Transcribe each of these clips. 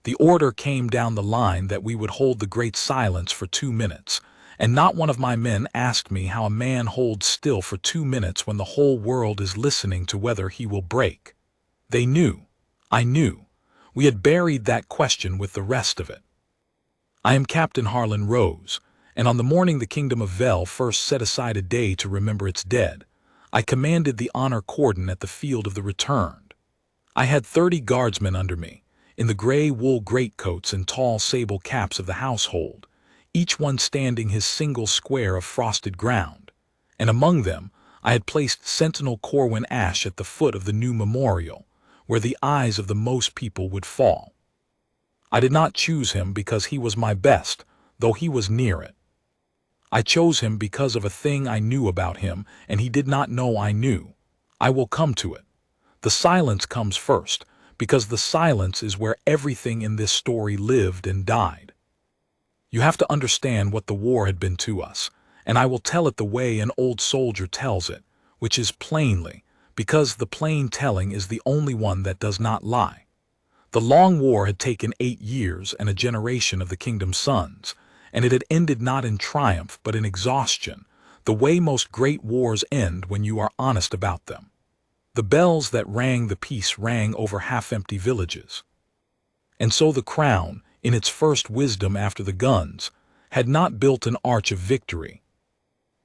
The order came down the line that we would hold the great silence for 2 minutes, and not one of my men asked me how a man holds still for 2 minutes when the whole world is listening to whether he will break. They knew. I knew. We had buried that question with the rest of it. I am Captain Harlan Rose, and on the morning the Kingdom of Vel first set aside a day to remember its dead, I commanded the honor cordon at the field of the returned. I had 30 guardsmen under me, in the gray wool greatcoats and tall sable caps of the household, each one standing his single square of frosted ground, and among them I had placed Sentinel Corwin Ash at the foot of the new memorial, where the eyes of the most people would fall. I did not choose him because he was my best, though he was near it. I chose him because of a thing I knew about him, and he did not know I knew. I will come to it. The silence comes first, because the silence is where everything in this story lived and died. You have to understand what the war had been to us, and I will tell it the way an old soldier tells it, which is plainly, because the plain telling is the only one that does not lie. The long war had taken 8 years and a generation of the kingdom's sons, and it had ended not in triumph but in exhaustion, the way most great wars end when you are honest about them. The bells that rang the peace rang over half-empty villages. And so the crown, in its first wisdom after the guns, had not built an arch of victory.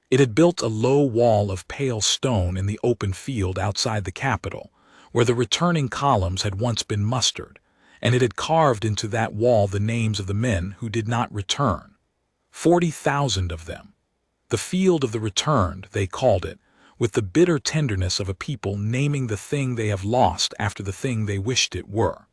It had built a low wall of pale stone in the open field outside the capital, where the returning columns had once been mustered, and it had carved into that wall the names of the men who did not return. 40,000 of them. The field of the returned, they called it, with the bitter tenderness of a people naming the thing they have lost after the thing they wished it were.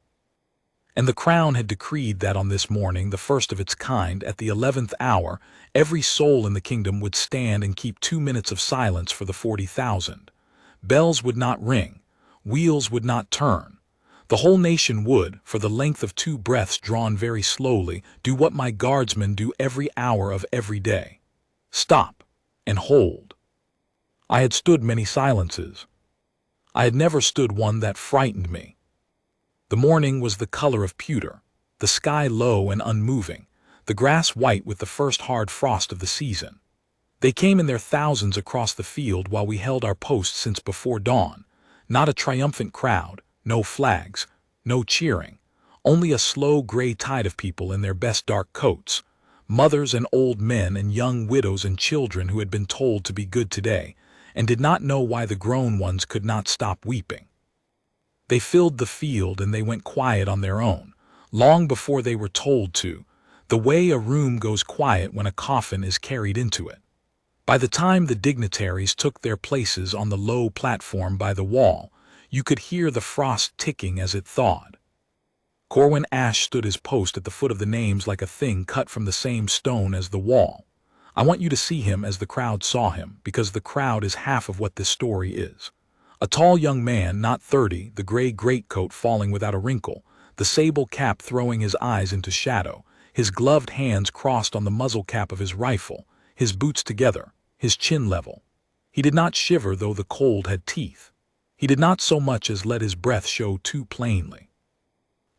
And the crown had decreed that on this morning, the first of its kind, at the 11th hour, every soul in the kingdom would stand and keep 2 minutes of silence for the 40,000. Bells would not ring, wheels would not turn. The whole nation would, for the length of 2 breaths drawn very slowly, do what my guardsmen do every hour of every day. Stop and hold. I had stood many silences. I had never stood one that frightened me. The morning was the color of pewter, the sky low and unmoving, the grass white with the first hard frost of the season. They came in their thousands across the field while we held our post since before dawn, not a triumphant crowd, no flags, no cheering, only a slow gray tide of people in their best dark coats, mothers and old men and young widows and children who had been told to be good today, and did not know why the grown ones could not stop weeping. They filled the field and they went quiet on their own, long before they were told to, the way a room goes quiet when a coffin is carried into it. By the time the dignitaries took their places on the low platform by the wall, you could hear the frost ticking as it thawed. Corwin Ash stood his post at the foot of the names like a thing cut from the same stone as the wall. I want you to see him as the crowd saw him, because the crowd is half of what this story is. A tall young man, not 30, the gray greatcoat falling without a wrinkle, the sable cap throwing his eyes into shadow, his gloved hands crossed on the muzzle cap of his rifle, his boots together, his chin level. He did not shiver though the cold had teeth. He did not so much as let his breath show too plainly.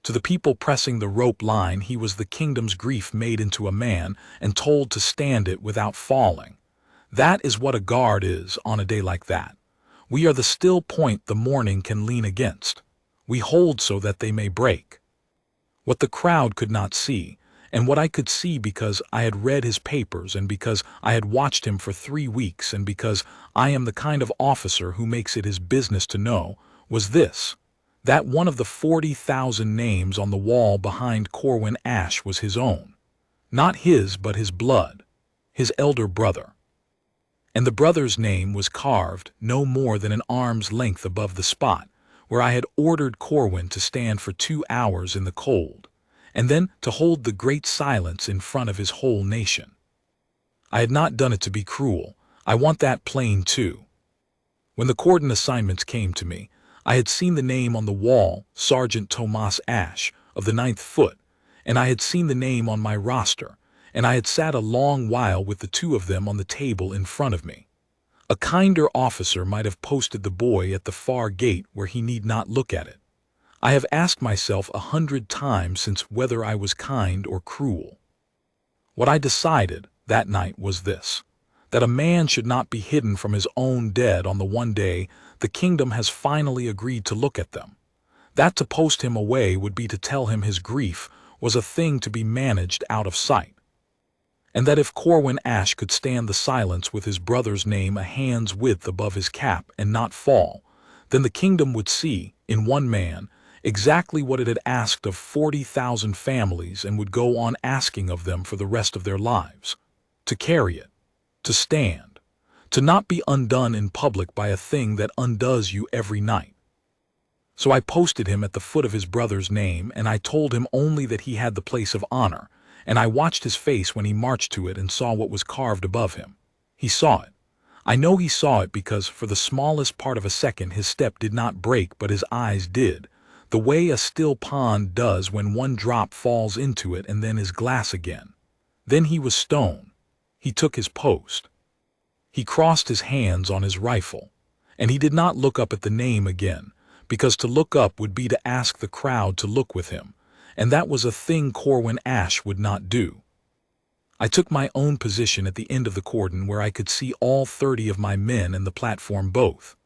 To the people pressing the rope line he was the kingdom's grief made into a man and told to stand it without falling. That is what a guard is on a day like that. We are the still point the morning can lean against. We hold so that they may break. What the crowd could not see, and what I could see because I had read his papers and because I had watched him for 3 weeks and because I am the kind of officer who makes it his business to know, was this: that one of the 40,000 names on the wall behind Corwin Ash was his own. Not his, but his blood, his elder brother. And the brother's name was carved no more than an arm's length above the spot where I had ordered Corwin to stand for 2 hours in the cold, and then to hold the great silence in front of his whole nation. I had not done it to be cruel. I want that plain too. When the cordon assignments came to me, I had seen the name on the wall, Sergeant Tomas Ash, of the 9th Foot, and I had seen the name on my roster, and I had sat a long while with the 2 of them on the table in front of me. A kinder officer might have posted the boy at the far gate where he need not look at it. I have asked myself 100 times since whether I was kind or cruel. What I decided that night was this: that a man should not be hidden from his own dead on the one day the kingdom has finally agreed to look at them. That to post him away would be to tell him his grief was a thing to be managed out of sight. And that if Corwin Ash could stand the silence with his brother's name a hand's width above his cap and not fall, then the kingdom would see, in one man, exactly what it had asked of 40,000 families and would go on asking of them for the rest of their lives: to carry it, to stand, to not be undone in public by a thing that undoes you every night. So I posted him at the foot of his brother's name, and I told him only that he had the place of honor, and I watched his face when he marched to it and saw what was carved above him. He saw it. I know he saw it because for the smallest part of a second his step did not break, but his eyes did, the way a still pond does when one drop falls into it and then is glass again. Then he was stone. He took his post. He crossed his hands on his rifle, and he did not look up at the name again, because to look up would be to ask the crowd to look with him, and that was a thing Corwin Ash would not do. I took my own position at the end of the cordon where I could see all 30 of my men and the platform both.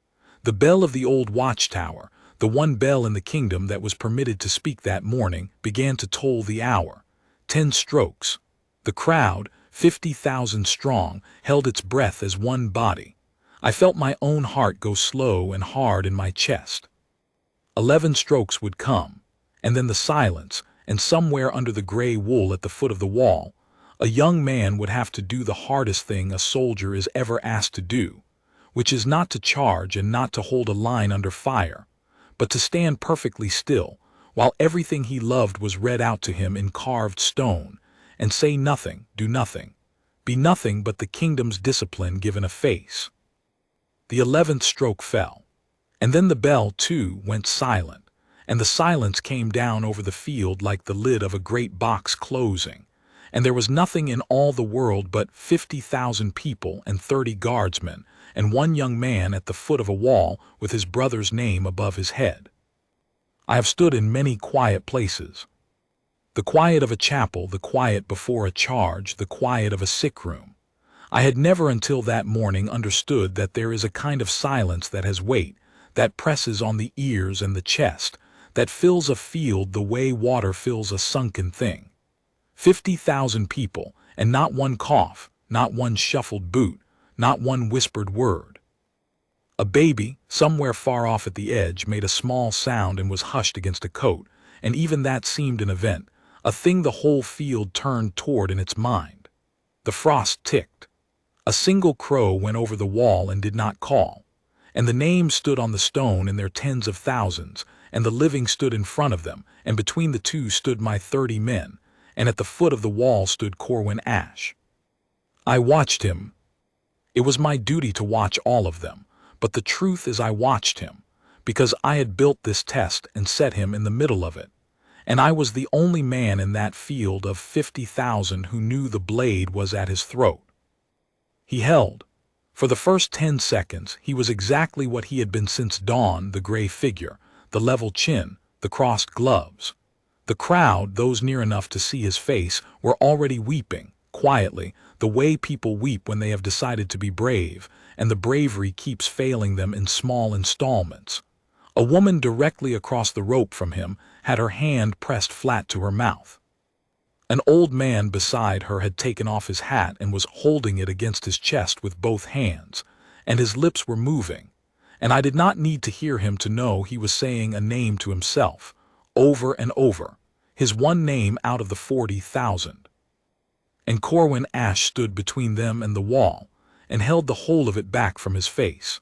The bell of the old watchtower, the one bell in the kingdom that was permitted to speak that morning, began to toll the hour. 10 strokes. The crowd, 50,000 strong, held its breath as one body. I felt my own heart go slow and hard in my chest. 11 strokes would come, and then the silence, and somewhere under the gray wool at the foot of the wall, a young man would have to do the hardest thing a soldier is ever asked to do, which is not to charge and not to hold a line under fire, but to stand perfectly still while everything he loved was read out to him in carved stone, and say nothing, do nothing, be nothing but the kingdom's discipline given a face. The 11th stroke fell, and then the bell, too, went silent, and the silence came down over the field like the lid of a great box closing, and there was nothing in all the world but 50,000 people and 30 guardsmen and one young man at the foot of a wall with his brother's name above his head. I have stood in many quiet places. The quiet of a chapel, the quiet before a charge, the quiet of a sick room. I had never until that morning understood that there is a kind of silence that has weight, that presses on the ears and the chest, that fills a field the way water fills a sunken thing. 50,000 people, and not one cough, not one shuffled boot, not one whispered word. A baby, somewhere far off at the edge, made a small sound and was hushed against a coat, and even that seemed an event, a thing the whole field turned toward in its mind. The frost ticked. A single crow went over the wall and did not call, and the names stood on the stone in their tens of thousands, and the living stood in front of them, and between the two stood my 30 men, and at the foot of the wall stood Corwin Ash. I watched him. It was my duty to watch all of them, but the truth is I watched him, because I had built this test and set him in the middle of it, and I was the only man in that field of 50,000 who knew the blade was at his throat. He held. For the first 10 seconds, he was exactly what he had been since dawn: the gray figure, the level chin, the crossed gloves. The crowd, those near enough to see his face, were already weeping, quietly, the way people weep when they have decided to be brave, and the bravery keeps failing them in small installments. A woman directly across the rope from him had her hand pressed flat to her mouth. An old man beside her had taken off his hat and was holding it against his chest with both hands, and his lips were moving, and I did not need to hear him to know he was saying a name to himself, over and over, his one name out of the 40,000. And Corwin Ash stood between them and the wall, and held the whole of it back from his face.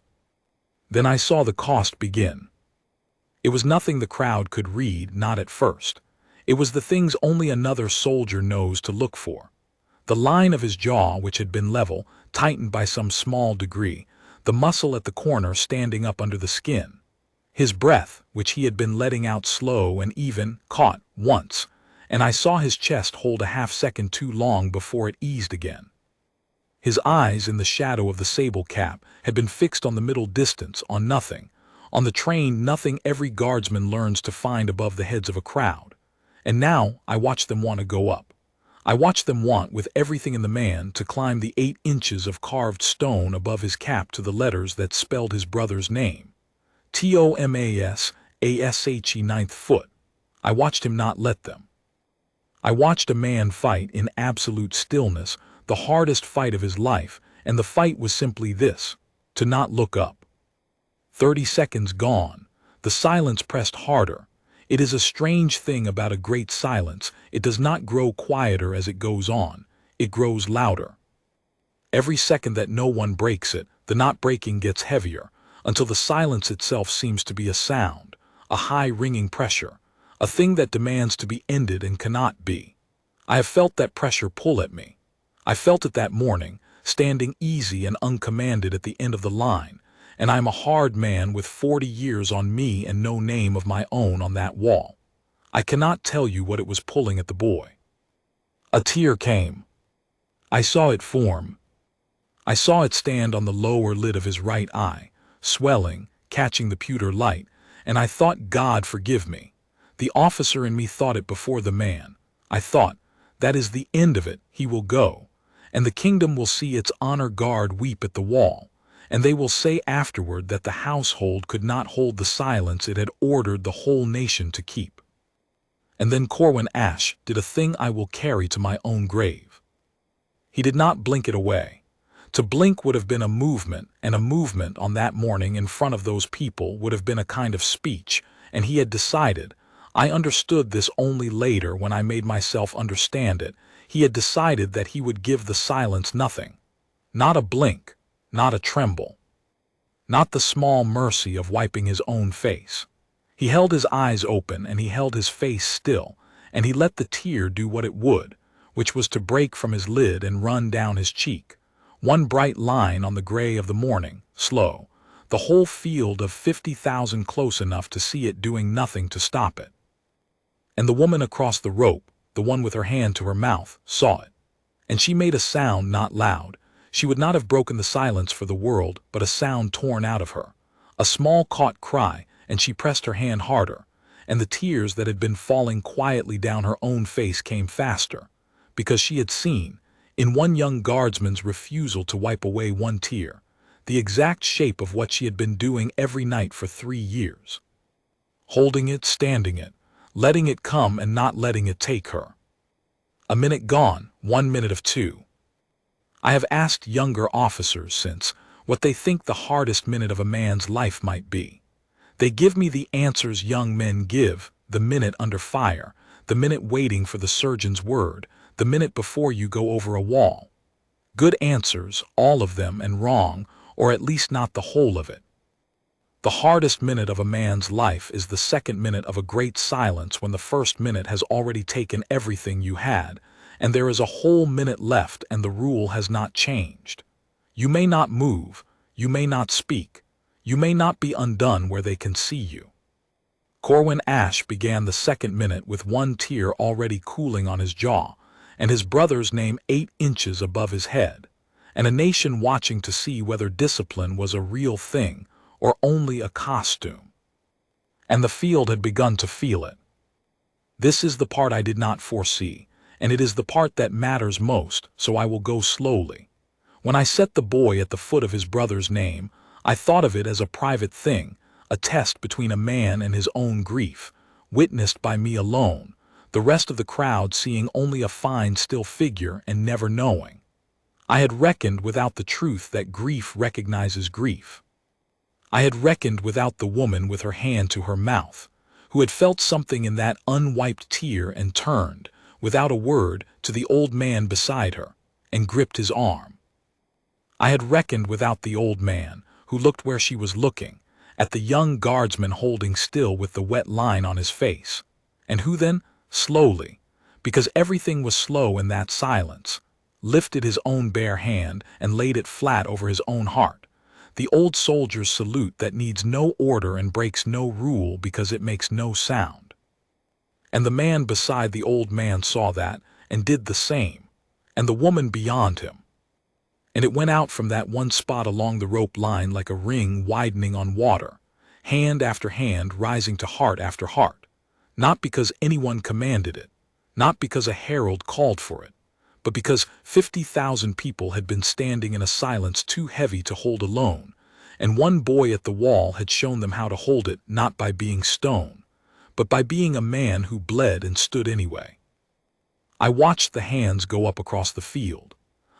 Then I saw the cost begin. It was nothing the crowd could read, not at first. It was the things only another soldier knows to look for. The line of his jaw, which had been level, tightened by some small degree, the muscle at the corner standing up under the skin. His breath, which he had been letting out slow and even, caught once, and I saw his chest hold a half-second too long before it eased again. His eyes, in the shadow of the sable cap, had been fixed on the middle distance, on nothing, On the train, nothing every guardsman learns to find above the heads of a crowd. And now I watch them want to go up. I watch them want, with everything in the man, to climb the 8 inches of carved stone above his cap to the letters that spelled his brother's name. Thomas, ninth foot. I watched him not let them. I watched a man fight in absolute stillness, the hardest fight of his life, and the fight was simply this: to not look up. 30 seconds gone. The silence pressed harder. It is a strange thing about a great silence. It does not grow quieter as it goes on. It grows louder. Every second that no one breaks it, the not breaking gets heavier, until the silence itself seems to be a sound, a high ringing pressure, a thing that demands to be ended and cannot be. I have felt that pressure pull at me. I felt it that morning, standing easy and uncommanded at the end of the line, and I am a hard man with 40 years on me and no name of my own on that wall. I cannot tell you what it was pulling at the boy. A tear came. I saw it form. I saw it stand on the lower lid of his right eye, swelling, catching the pewter light, and I thought, God forgive me. The officer in me thought it before the man. I thought, that is the end of it, he will go, and the kingdom will see its honor guard weep at the wall, and they will say afterward that the household could not hold the silence it had ordered the whole nation to keep. And then Corwin Ash did a thing I will carry to my own grave. He did not blink it away. To blink would have been a movement, and a movement on that morning in front of those people would have been a kind of speech, and he had decided. I understood this only later when I made myself understand it. He had decided that he would give the silence nothing. Not a blink, not a tremble, not the small mercy of wiping his own face. He held his eyes open and he held his face still, and he let the tear do what it would, which was to break from his lid and run down his cheek. One bright line on the gray of the morning, slow, the whole field of 50,000 close enough to see it doing nothing to stop it. And the woman across the rope, the one with her hand to her mouth, saw it. And she made a sound not loud. She would not have broken the silence for the world, but a sound torn out of her. A small caught cry, and she pressed her hand harder, and the tears that had been falling quietly down her own face came faster, because she had seen, in one young guardsman's refusal to wipe away one tear, the exact shape of what she had been doing every night for 3 years. Holding it, standing it, letting it come and not letting it take her. A minute gone, 1 minute of 2. I have asked younger officers since what they think the hardest minute of a man's life might be. They give me the answers young men give: the minute under fire, the minute waiting for the surgeon's word, the minute before you go over a wall. Good answers, all of them, and wrong, or at least not the whole of it. The hardest minute of a man's life is the second minute of a great silence, when the first minute has already taken everything you had, and there is a whole minute left and the rule has not changed. You may not move, you may not speak, you may not be undone where they can see you. Corwin Ash began the second minute with one tear already cooling on his jaw, and his brother's name 8 inches above his head, and a nation watching to see whether discipline was a real thing or only a costume. And the field had begun to feel it. This is the part I did not foresee, and it is the part that matters most, so I will go slowly. When I set the boy at the foot of his brother's name, I thought of it as a private thing, a test between a man and his own grief, witnessed by me alone, the rest of the crowd seeing only a fine still figure and never knowing. I had reckoned without the truth that grief recognizes grief. I had reckoned without the woman with her hand to her mouth, who had felt something in that unwiped tear and turned, without a word, to the old man beside her, and gripped his arm. I had reckoned without the old man, who looked where she was looking, at the young guardsman holding still with the wet line on his face, and who then, slowly, because everything was slow in that silence, lifted his own bare hand and laid it flat over his own heart, the old soldier's salute that needs no order and breaks no rule because it makes no sound. And the man beside the old man saw that and did the same, and the woman beyond him. And it went out from that one spot along the rope line like a ring widening on water, hand after hand rising to heart after heart, not because anyone commanded it, not because a herald called for it, but because 50,000 people had been standing in a silence too heavy to hold alone, and one boy at the wall had shown them how to hold it, not by being stone, but by being a man who bled and stood anyway. I watched the hands go up across the field.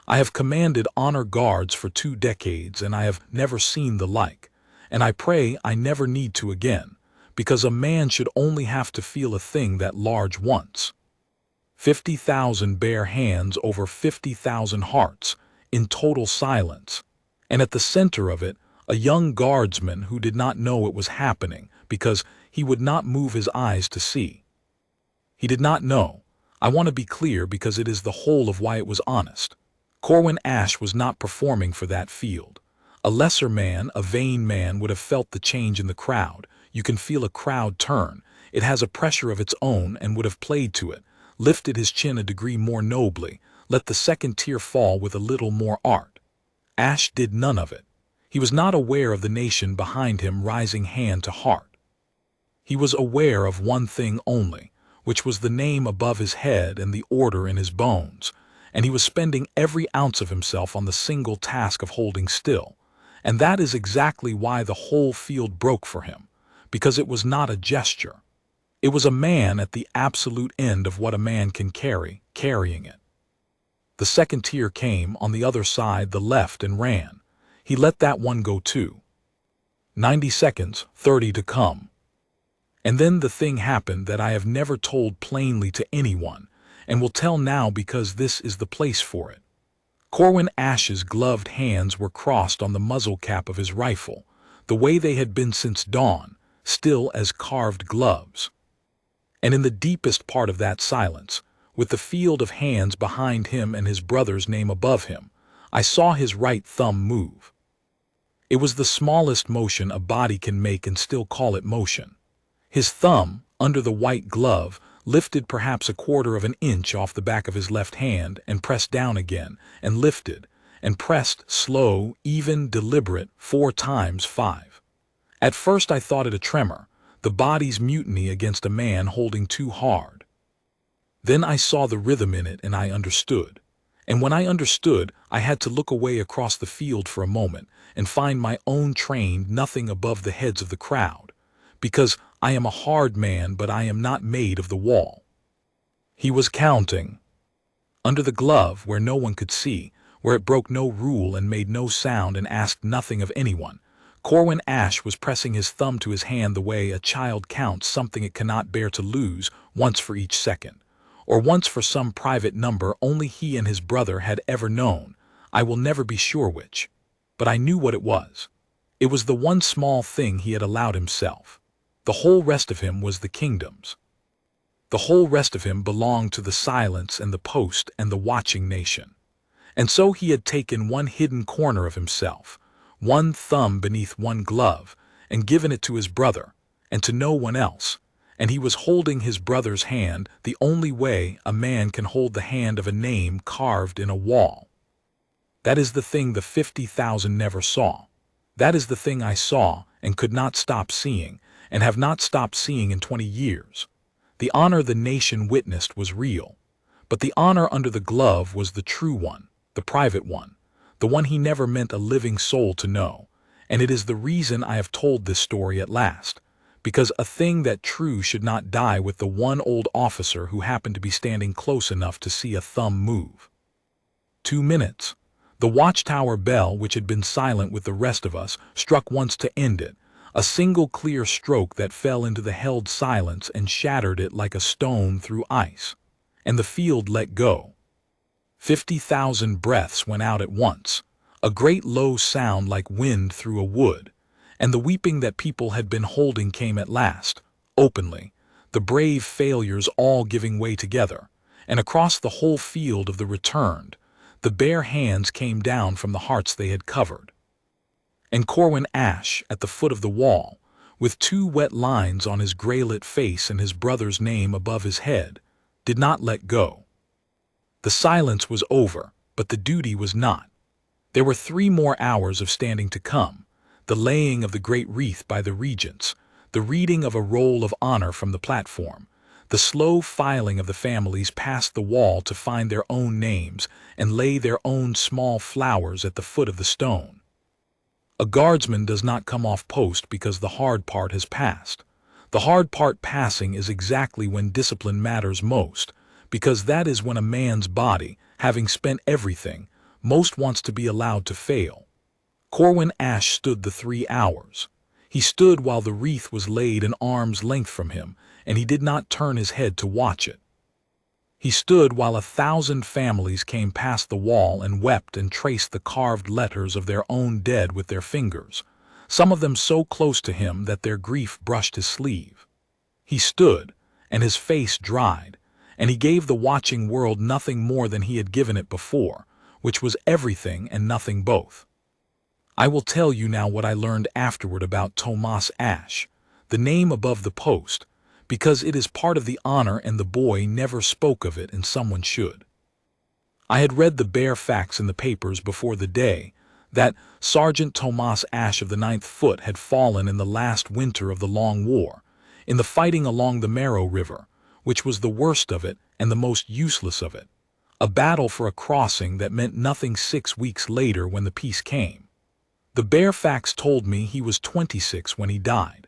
I have commanded honor guards for 2 decades, and I have never seen the like, and I pray I never need to again, because a man should only have to feel a thing that large once. 50,000 bare hands over 50,000 hearts, in total silence, and at the center of it, a young guardsman who did not know it was happening because he would not move his eyes to see. He did not know. I want to be clear because it is the whole of why it was honest. Corwin Ash was not performing for that field. A lesser man, a vain man, would have felt the change in the crowd. You can feel a crowd turn. It has a pressure of its own and would have played to it, lifted his chin a degree more nobly, let the second tear fall with a little more art. Ash did none of it. He was not aware of the nation behind him rising hand to heart. He was aware of one thing only, which was the name above his head and the order in his bones, and he was spending every ounce of himself on the single task of holding still. And that is exactly why the whole field broke for him, because it was not a gesture. It was a man at the absolute end of what a man can carry, carrying it. The second tier came on the other side, the left, and ran. He let that one go too. 90 seconds, 30 to come. And then the thing happened that I have never told plainly to anyone, and will tell now because this is the place for it. Corwin Ash's gloved hands were crossed on the muzzle cap of his rifle, the way they had been since dawn, still as carved gloves. And in the deepest part of that silence, with the field of hands behind him and his brother's name above him, I saw his right thumb move. It was the smallest motion a body can make and still call it motion. His thumb, under the white glove, lifted perhaps a quarter of an inch off the back of his left hand and pressed down again, and lifted, and pressed, slow, even, deliberate, 4 times 5. At first I thought it a tremor, the body's mutiny against a man holding too hard. Then I saw the rhythm in it and I understood. And when I understood, I had to look away across the field for a moment and find my own train nothing above the heads of the crowd, because I am a hard man, but I am not made of the wall. He was counting. Under the glove, where no one could see, where it broke no rule and made no sound and asked nothing of anyone, Corwin Ash was pressing his thumb to his hand the way a child counts something it cannot bear to lose, once for each second, or once for some private number only he and his brother had ever known. I will never be sure which, but I knew what it was. It was the one small thing he had allowed himself. The whole rest of him was the kingdom's. The whole rest of him belonged to the silence and the post and the watching nation. And so he had taken one hidden corner of himself, one thumb beneath one glove, and given it to his brother, and to no one else, and he was holding his brother's hand the only way a man can hold the hand of a name carved in a wall. That is the thing the 50,000 never saw. That is the thing I saw and could not stop seeing, and have not stopped seeing in 20 years. The honor the nation witnessed was real, but the honor under the glove was the true one, the private one, the one he never meant a living soul to know, and it is the reason I have told this story at last, because a thing that true should not die with the one old officer who happened to be standing close enough to see a thumb move. 2 minutes. The watchtower bell, which had been silent with the rest of us, struck once to end it, a single clear stroke that fell into the held silence and shattered it like a stone through ice, and the field let go. 50,000 breaths went out at once, a great low sound like wind through a wood, and the weeping that people had been holding came at last, openly, the brave failures all giving way together, and across the whole field of the returned, the bare hands came down from the hearts they had covered. And Corwin Ash, at the foot of the wall, with 2 wet lines on his gray-lit face and his brother's name above his head, did not let go. The silence was over, but the duty was not. There were 3 more hours of standing to come. the laying of the great wreath by the regents, the reading of a roll of honor from the platform, the slow filing of the families past the wall to find their own names and lay their own small flowers at the foot of the stone. A guardsman does not come off post because the hard part has passed. The hard part passing is exactly when discipline matters most, because that is when a man's body, having spent everything, most wants to be allowed to fail. Corwin Ash stood the 3 hours. He stood while the wreath was laid an arm's length from him, and he did not turn his head to watch it. He stood while 1,000 families came past the wall and wept and traced the carved letters of their own dead with their fingers, some of them so close to him that their grief brushed his sleeve. He stood, and his face dried, and he gave the watching world nothing more than he had given it before, which was everything and nothing both. I will tell you now what I learned afterward about Tomas Ash, the name above the post, because it is part of the honor and the boy never spoke of it and someone should. I had read the bare facts in the papers before the day that Sergeant Tomas Ash of the 9th Foot had fallen in the last winter of the Long War, in the fighting along the Marrow River, which was the worst of it and the most useless of it, a battle for a crossing that meant nothing 6 weeks later when the peace came. The bare facts told me he was 26 when he died.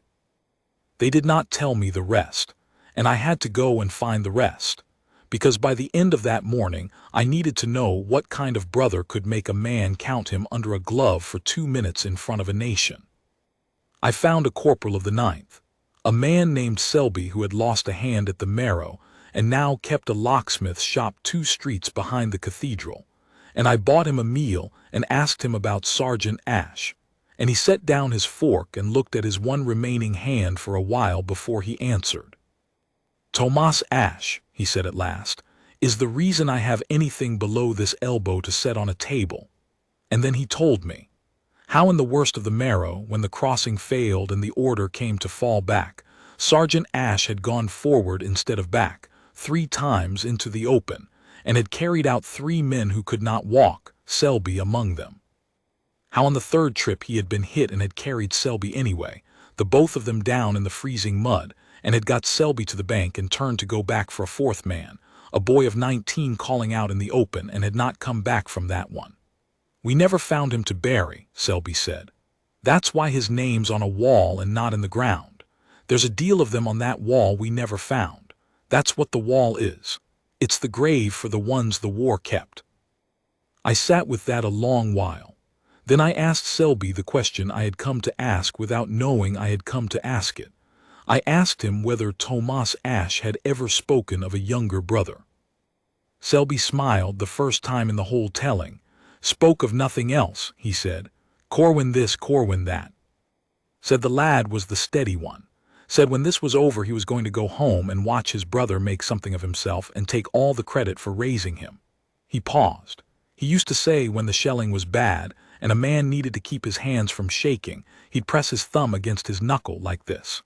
They did not tell me the rest, and I had to go and find the rest, because by the end of that morning I needed to know what kind of brother could make a man count him under a glove for 2 minutes in front of a nation. I found a corporal of the 9th, a man named Selby who had lost a hand at the Marrow and now kept a locksmith's shop 2 streets behind the cathedral, and I bought him a meal and asked him about Sergeant Ash, and he set down his fork and looked at his one remaining hand for a while before he answered. "Tomas Ash," he said at last, "is the reason I have anything below this elbow to set on a table." And then he told me how in the worst of the Marrow, when the crossing failed and the order came to fall back, Sergeant Ash had gone forward instead of back 3 times into the open, and had carried out 3 men who could not walk, Selby among them. How on the 3rd trip he had been hit and had carried Selby anyway, the both of them down in the freezing mud, and had got Selby to the bank and turned to go back for a 4th man, a boy of 19 calling out in the open, and had not come back from that one. "We never found him to bury," Selby said. "That's why his name's on a wall and not in the ground. There's a deal of them on that wall we never found. That's what the wall is. It's the grave for the ones the war kept." I sat with that a long while. Then I asked Selby the question I had come to ask without knowing I had come to ask it. I asked him whether Tomas Ash had ever spoken of a younger brother. Selby smiled the first time in the whole telling. "Spoke of nothing else," he said. "Corwin this, Corwin that." Said the lad was the steady one. Said when this was over he was going to go home and watch his brother make something of himself and take all the credit for raising him. He paused. He used to say when the shelling was bad and a man needed to keep his hands from shaking, he'd press his thumb against his knuckle like this.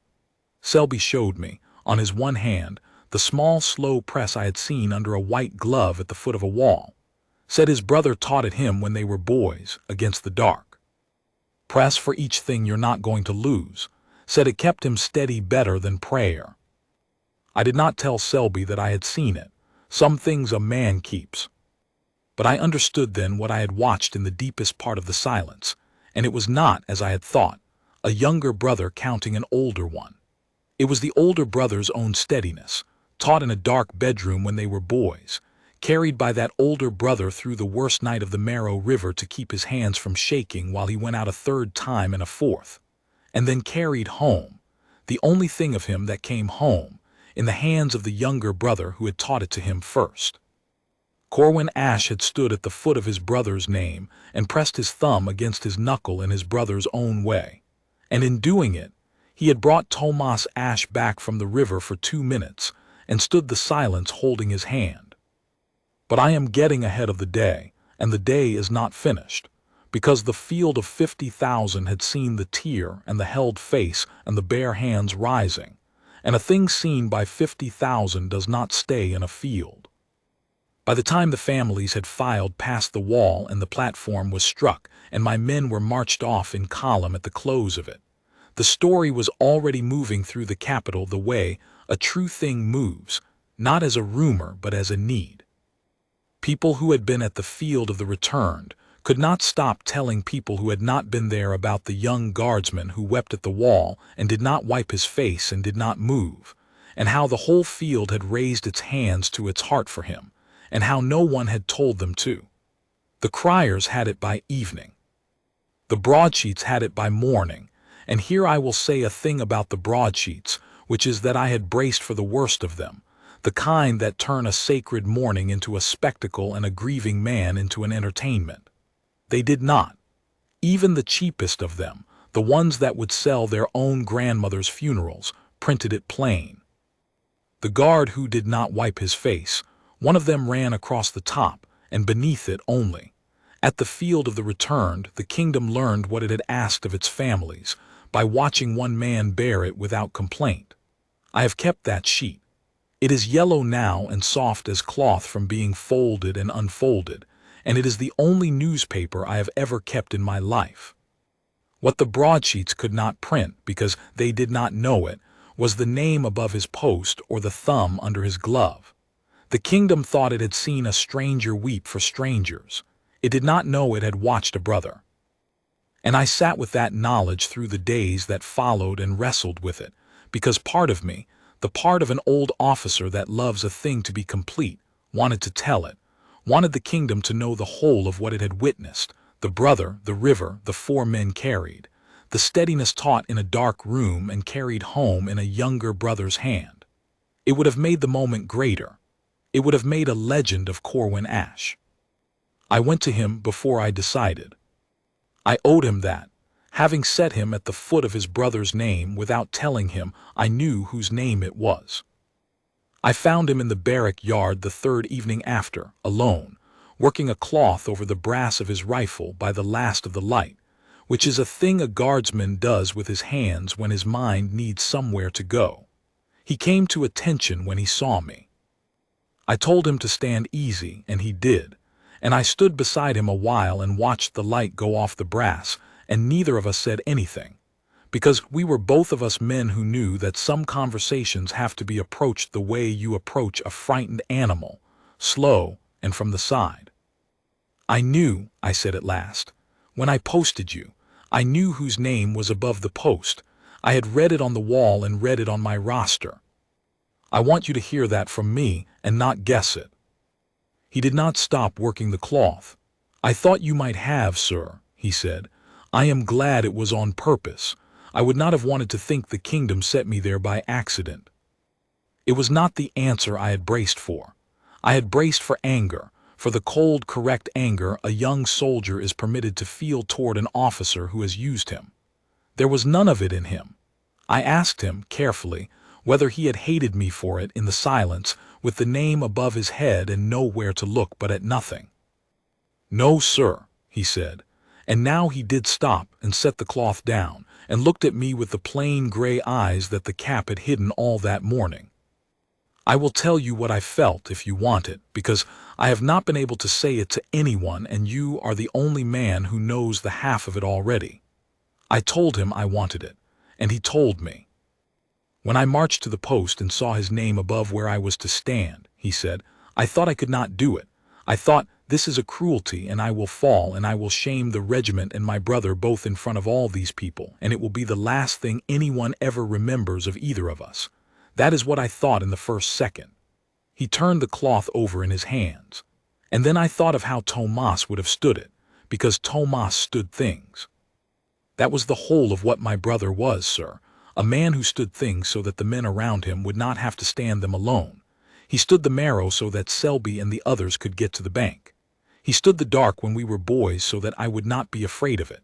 Selby showed me, on his one hand, the small slow press I had seen under a white glove at the foot of a wall. Said his brother taught it him when they were boys, against the dark. Press for each thing you're not going to lose. Said it kept him steady better than prayer. I did not tell Selby that I had seen it. Some things a man keeps. But I understood then what I had watched in the deepest part of the silence, and it was not, as I had thought, a younger brother counting an older one. It was the older brother's own steadiness, taught in a dark bedroom when they were boys, carried by that older brother through the worst night of the Marrow River to keep his hands from shaking while he went out a 3rd time and a 4th, and then carried home, the only thing of him that came home, in the hands of the younger brother who had taught it to him first. Corwin Ash had stood at the foot of his brother's name and pressed his thumb against his knuckle in his brother's own way, and in doing it, he had brought Tomas Ash back from the river for 2 minutes and stood the silence holding his hand. But I am getting ahead of the day, and the day is not finished, because the field of 50,000 had seen the tear and the held face and the bare hands rising, and a thing seen by 50,000 does not stay in a field. By the time the families had filed past the wall and the platform was struck, and my men were marched off in column at the close of it, the story was already moving through the capital the way a true thing moves, not as a rumor but as a need. People who had been at the field of the returned could not stop telling people who had not been there about the young guardsman who wept at the wall and did not wipe his face and did not move, and how the whole field had raised its hands to its heart for him, and how no one had told them to. The criers had it by evening. The broadsheets had it by morning, and here I will say a thing about the broadsheets, which is that I had braced for the worst of them, the kind that turn a sacred mourning into a spectacle and a grieving man into an entertainment. They did not. Even the cheapest of them, the ones that would sell their own grandmother's funerals, printed it plain. The guard who did not wipe his face, one of them ran across the top, and beneath it only. At the field of the returned, the kingdom learned what it had asked of its families, by watching one man bear it without complaint. I have kept that sheet. It is yellow now and soft as cloth from being folded and unfolded, and it is the only newspaper I have ever kept in my life. What the broadsheets could not print, because they did not know it, was the name above his post or the thumb under his glove. The kingdom thought it had seen a stranger weep for strangers. It did not know it had watched a brother. And I sat with that knowledge through the days that followed and wrestled with it, because part of me, the part of an old officer that loves a thing to be complete, wanted to tell it, wanted the kingdom to know the whole of what it had witnessed, the brother, the river, the 4 men carried, the steadiness taught in a dark room and carried home in a younger brother's hand. It would have made the moment greater. It would have made a legend of Corwin Ash. I went to him before I decided. I owed him that. Having set him at the foot of his brother's name without telling him I knew whose name it was. I found him in the barrack yard the 3rd evening after, alone, working a cloth over the brass of his rifle by the last of the light, which is a thing a guardsman does with his hands when his mind needs somewhere to go. He came to attention when he saw me. I told him to stand easy, and he did, and I stood beside him a while and watched the light go off the brass, and neither of us said anything, because we were both of us men who knew that some conversations have to be approached the way you approach a frightened animal, slow and from the side. I knew, I said at last, when I posted you, I knew whose name was above the post. I had read it on the wall and read it on my roster. I want you to hear that from me and not guess it. He did not stop working the cloth. I thought you might have, sir, he said. I am glad it was on purpose. I would not have wanted to think the kingdom set me there by accident. It was not the answer I had braced for. I had braced for anger, for the cold, correct anger a young soldier is permitted to feel toward an officer who has used him. There was none of it in him. I asked him, carefully, whether he had hated me for it in the silence, with the name above his head and nowhere to look but at nothing. No, sir, he said. And now he did stop and set the cloth down, and looked at me with the plain gray eyes that the cap had hidden all that morning. I will tell you what I felt if you want it, because I have not been able to say it to anyone, and you are the only man who knows the half of it already. I told him I wanted it, and he told me. When I marched to the post and saw his name above where I was to stand, he said, I thought I could not do it. I thought, this is a cruelty, and I will fall, and I will shame the regiment and my brother both in front of all these people, and it will be the last thing anyone ever remembers of either of us. That is what I thought in the first second. He turned the cloth over in his hands. And then I thought of how Tomas would have stood it, because Tomas stood things. That was the whole of what my brother was, sir, a man who stood things so that the men around him would not have to stand them alone. He stood the marrow so that Selby and the others could get to the bank. He stood the dark when we were boys so that I would not be afraid of it.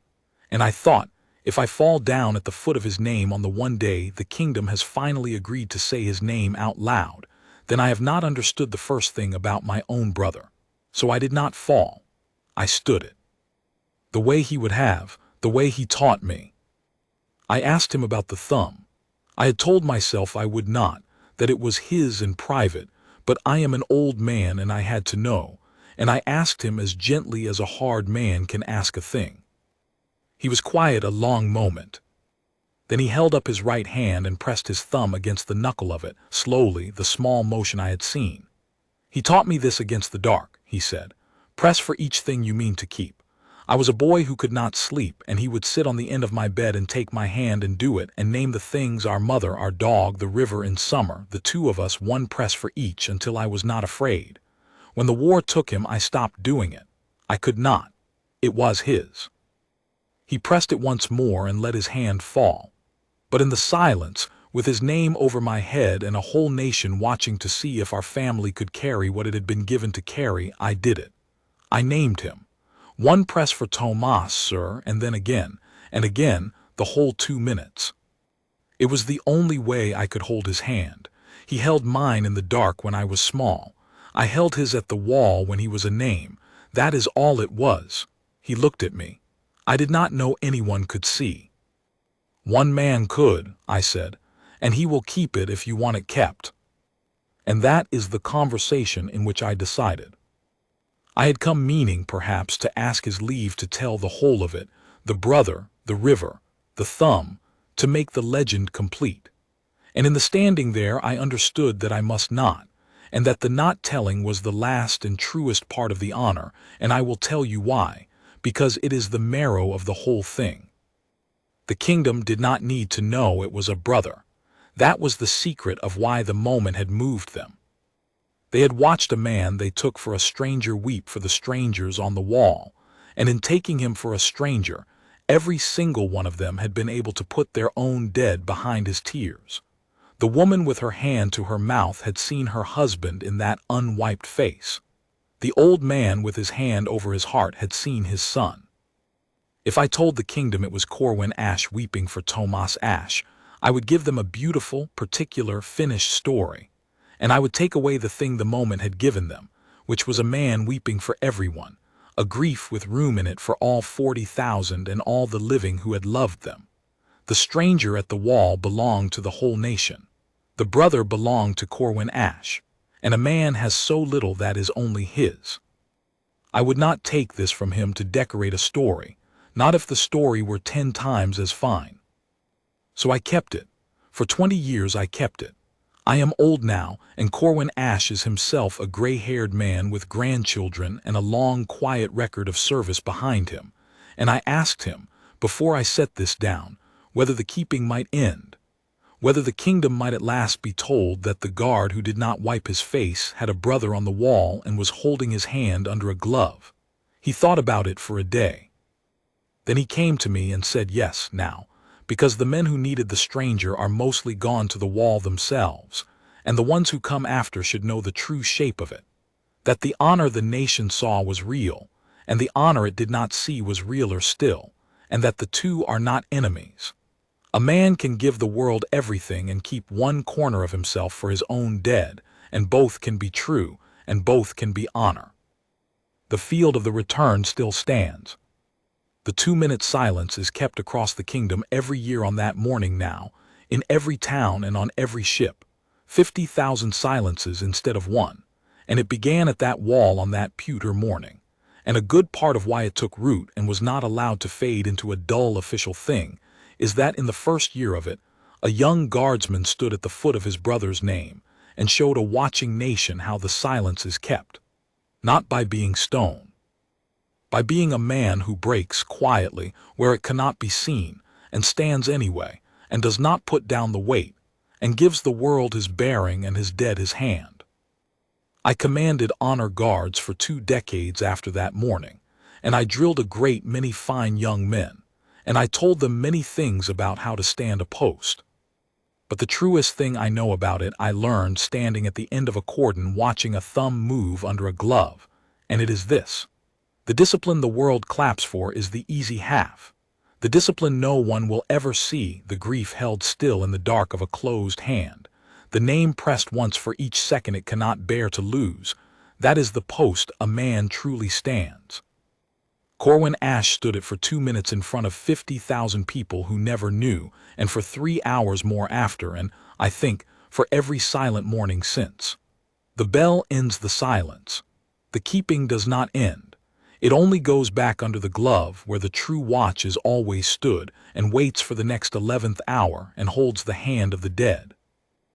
And I thought, if I fall down at the foot of his name on the one day the kingdom has finally agreed to say his name out loud, then I have not understood the first thing about my own brother. So I did not fall. I stood it. The way he would have, the way he taught me. I asked him about the thumb. I had told myself I would not, that it was his in private, But I am an old man and I had to know, and I asked him as gently as a hard man can ask a thing. He was quiet a long moment. Then he held up his right hand and pressed his thumb against the knuckle of it, slowly, the small motion I had seen. He taught me this against the dark, he said. Press for each thing you mean to keep. I was a boy who could not sleep, and he would sit on the end of my bed and take my hand and do it, and name the things: our mother, our dog, the river in summer, the two of us, one press for each, until I was not afraid. When the war took him, I stopped doing it. I could not. It was his. He pressed it once more and let his hand fall. But in the silence, with his name over my head and a whole nation watching to see if our family could carry what it had been given to carry, I did it. I named him. One press for Tomas, sir, and then again, and again, the whole 2 minutes. It was the only way I could hold his hand. He held mine in the dark when I was small. I held his at the wall when he was a name. That is all it was. He looked at me. I did not know anyone could see. One man could, I said, and he will keep it if you want it kept. And that is the conversation in which I decided. I had come meaning, perhaps, to ask his leave to tell the whole of it, the brother, the river, the thumb, to make the legend complete. And in the standing there I understood that I must not, and that the not telling was the last and truest part of the honor, and I will tell you why, because it is the marrow of the whole thing. The kingdom did not need to know it was a brother. That was the secret of why the moment had moved them. They had watched a man they took for a stranger weep for the strangers on the wall, and in taking him for a stranger, every single one of them had been able to put their own dead behind his tears. The woman with her hand to her mouth had seen her husband in that unwiped face. The old man with his hand over his heart had seen his son. If I told the kingdom it was Corwin Ash weeping for Tomas Ash, I would give them a beautiful, particular, finished story. And I would take away the thing the moment had given them, which was a man weeping for everyone, a grief with room in it for all 40,000 and all the living who had loved them. The stranger at the wall belonged to the whole nation. The brother belonged to Corwin Ash, and a man has so little that is only his. I would not take this from him to decorate a story, not if the story were 10 times as fine. So I kept it. For 20 years I kept it. I am old now, and Corwin Ash is himself a gray-haired man with grandchildren and a long, quiet record of service behind him, and I asked him, before I set this down, whether the keeping might end, whether the kingdom might at last be told that the guard who did not wipe his face had a brother on the wall and was holding his hand under a glove. He thought about it for a day. Then he came to me and said yes, now, because the men who needed the stranger are mostly gone to the wall themselves, and the ones who come after should know the true shape of it, that the honor the nation saw was real, and the honor it did not see was realer still, and that the two are not enemies. A man can give the world everything and keep one corner of himself for his own dead, and both can be true, and both can be honor. The field of the return still stands. The 2-minute silence is kept across the kingdom every year on that morning now, in every town and on every ship, 50,000 silences instead of one, and it began at that wall on that pewter morning, and a good part of why it took root and was not allowed to fade into a dull official thing is that in the first year of it, a young guardsman stood at the foot of his brother's name and showed a watching nation how the silence is kept, not by being stoned, by being a man who breaks quietly where it cannot be seen, and stands anyway, and does not put down the weight, and gives the world his bearing and his dead his hand. I commanded honor guards for 2 decades after that morning, and I drilled a great many fine young men, and I told them many things about how to stand a post. But the truest thing I know about it I learned standing at the end of a cordon watching a thumb move under a glove, and it is this. The discipline the world claps for is the easy half. The discipline no one will ever see, the grief held still in the dark of a closed hand, the name pressed once for each second it cannot bear to lose. That is the post a man truly stands. Corwin Ash stood it for 2 minutes in front of 50,000 people who never knew, and for 3 hours more after, and, I think, for every silent morning since. The bell ends the silence. The keeping does not end. It only goes back under the glove where the true watch is always stood and waits for the next 11th hour and holds the hand of the dead.